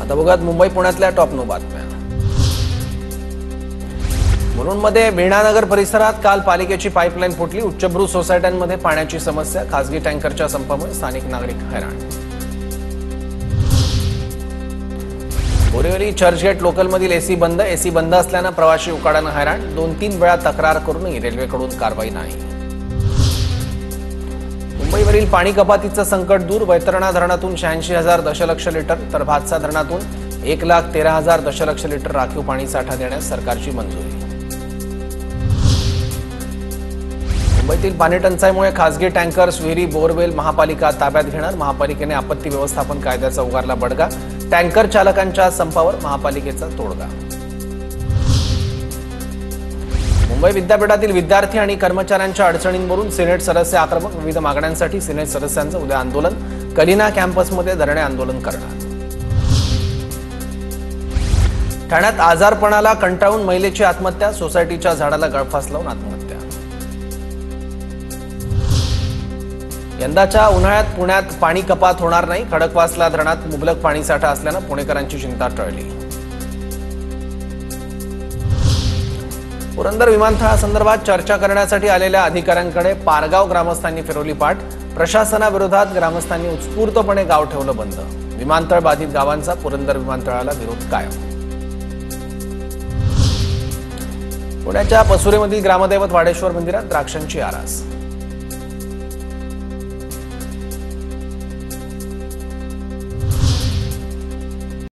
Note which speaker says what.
Speaker 1: आता बघूयात मुंबई पुण्यातल्या टॉप 9 बातम्या। मुरुडमध्ये वीणानगर परिसरात काल पालिकेची पाईपलाईन फुटली। उच्चभ्रू सोसायट्यांमध्ये पाण्याची समस्या, खासगी टँकरच्या संपामुळे स्थानिक नागरिक हैराण। बोरिवली चर्चगेट लोकलमधील एसी बंद असल्याने प्रवासी उकाड्याने हैराण। 2-3 वेळा तक्रार करूनही रेल्वेकडून कारवाई नाही। मुंबईवरील पाणी कपातीचं संकट दूर। वैतरणा धरणातून 86,000 दशलक्ष लिटर तर भातसा धरणातून 1,13,000 दशलक्ष लिटर राखीव पाणी साठा देण्यास सरकारची मंजुरी। मुंबईतील पाणी टंचाईमुळे खासगी टँकर्स, विहिरी, बोरवेल महापालिका ताब्यात घेणार। महापालिकेने आपत्ती व्यवस्थापन कायद्याचा उगारला बडगा। टँकर चालकांच्या संपावर महापालिकेचा तोडगा। मुंबई विद्यापीठातील विद्यार्थी आणि कर्मचाऱ्यांच्या अडचणींवरून सिनेट सदस्य आक्रमक। विविध मागण्यांसाठी सिनेट सदस्यांचं उद्या आंदोलन। कलिना कॅम्पसमध्ये धरणे आंदोलन करणार। ठाण्यात आजारपणाला कंटाळून महिलेची आत्महत्या। सोसायटीच्या झाडाला गळफास लावून आत्महत्या। यंदाच्या उन्हाळ्यात पुण्यात पाणी कपात होणार नाही। खडकवासला धरणात मुबलक पाणीसाठा असल्यानं पुणेकरांची चिंता टळली। पुरंदर विमानतळासंदर्भात चर्चा करण्यासाठी आलेल्या अधिकाऱ्यांकडे पारगाव ग्रामस्थांनी फिरवली पाठ। प्रशासनाविरोधात ग्रामस्थांनी उत्स्फूर्तपणे गाव ठेवलं बंद। विमानतळ बाधित गावांचा पुरंदर विमानतळाला विरोध कायम। पुण्याच्या पसुरेमधील ग्रामदैवत वाडेश्वर मंदिरात द्राक्षांची आरास।